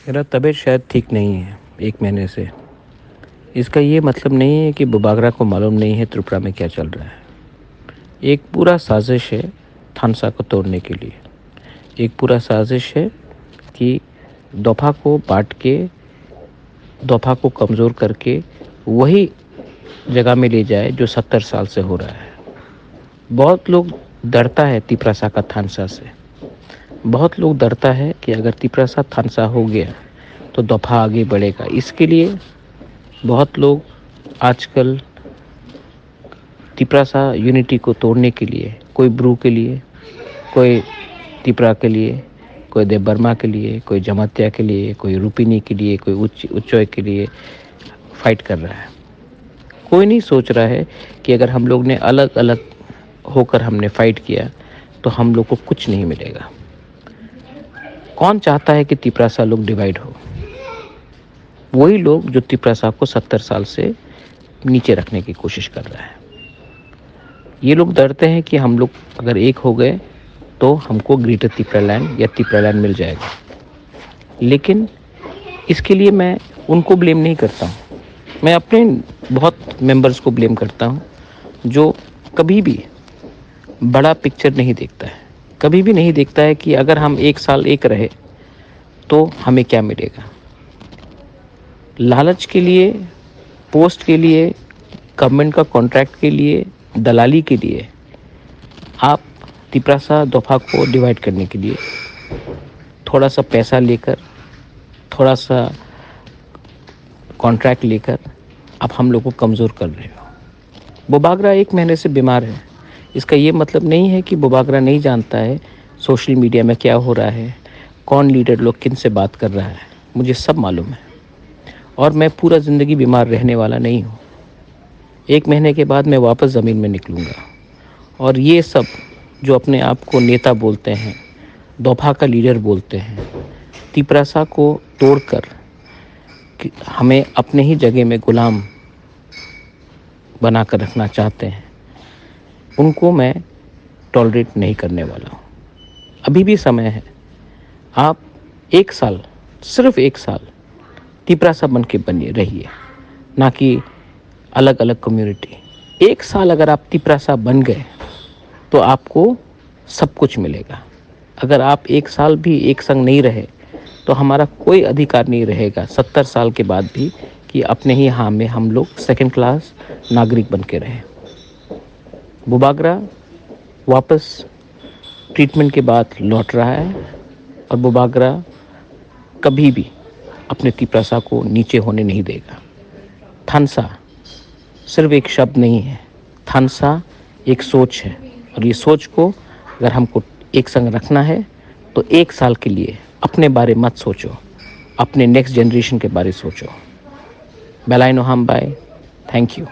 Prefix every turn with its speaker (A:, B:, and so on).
A: मेरा तबीयत शायद ठीक नहीं है 1 महीने से। इसका ये मतलब नहीं है कि बुबागरा को मालूम नहीं है त्रिपुरा में क्या चल रहा है। एक पूरा साज़िश है थानसा को तोड़ने के लिए। एक पूरा साज़िश है कि दोफा को बाँट के, दोफा को कमज़ोर करके वही जगह में ले जाए जो 70 साल से हो रहा है। बहुत लोग डरता है तिपरासा का थानसा से। बहुत लोग डरता है कि अगर तिपरासा थानसा हो गया तो दोफा आगे बढ़ेगा। इसके लिए बहुत लोग आजकल तिपरासा यूनिटी को तोड़ने के लिए, कोई ब्रू के लिए, कोई तिपरा के लिए, कोई देवबर्मा के लिए, कोई जमातिया के लिए, कोई रूपिनी के लिए, कोई उच्चोय के लिए फाइट कर रहा है। कोई नहीं सोच रहा है कि अगर हम लोग ने अलग अलग होकर हमने फाइट किया तो हम लोग को कुछ नहीं मिलेगा। कौन चाहता है कि तिपरासा लोग डिवाइड हो? वही लोग जो तिपरासा को 70 साल से नीचे रखने की कोशिश कर रहा है। ये लोग डरते हैं कि हम लोग अगर एक हो गए तो हमको ग्रेटर तिपरालैंड या तिपरालैंड मिल जाएगा। लेकिन इसके लिए मैं उनको ब्लेम नहीं करता हूँ। मैं अपने बहुत मेंबर्स को ब्लेम करता हूँ जो कभी भी बड़ा पिक्चर नहीं देखता है। कभी भी नहीं देखता है कि अगर हम 1 साल एक रहे तो हमें क्या मिलेगा। लालच के लिए, पोस्ट के लिए, गवर्नमेंट का कॉन्ट्रैक्ट के लिए, दलाली के लिए आप तिपरासा दोफा को डिवाइड करने के लिए थोड़ा सा पैसा लेकर, थोड़ा सा कॉन्ट्रैक्ट लेकर आप हम लोग को कमज़ोर कर रहे हो। बुबागरा 1 महीने से बीमार है। इसका ये मतलब नहीं है कि बुबागरा नहीं जानता है सोशल मीडिया में क्या हो रहा है, कौन लीडर लोग किन से बात कर रहा है। मुझे सब मालूम है और मैं पूरा ज़िंदगी बीमार रहने वाला नहीं हूँ। 1 महीने के बाद मैं वापस ज़मीन में निकलूँगा। और ये सब जो अपने आप को नेता बोलते हैं, दोफा का लीडर बोलते हैं, तिपरासा को तोड़कर हमें अपने ही जगह में गुलाम बना कर रखना चाहते हैं, उनको मैं टॉलरेट नहीं करने वाला हूँ। अभी भी समय है। आप 1 साल, सिर्फ 1 साल तिपरासा बन के बनिए रहिए, ना कि अलग अलग कम्युनिटी। 1 साल अगर आप तिपरासा बन गए तो आपको सब कुछ मिलेगा। अगर आप 1 साल भी एक संग नहीं रहे तो हमारा कोई अधिकार नहीं रहेगा 70 साल के बाद भी कि अपने ही हाँ में हम लोग सेकंड क्लास नागरिक बन के रहें। बुबागरा वापस ट्रीटमेंट के बाद लौट रहा है और बुबागरा कभी भी अपने तिपरासा को नीचे होने नहीं देगा। थानसा सिर्फ एक शब्द नहीं है, थानसा एक सोच है और ये सोच को अगर हमको एक संग रखना है तो 1 साल के लिए अपने बारे मत सोचो, अपने नेक्स्ट जनरेशन के बारे सोचो। बेलाइनो हम बाय, थैंक यू।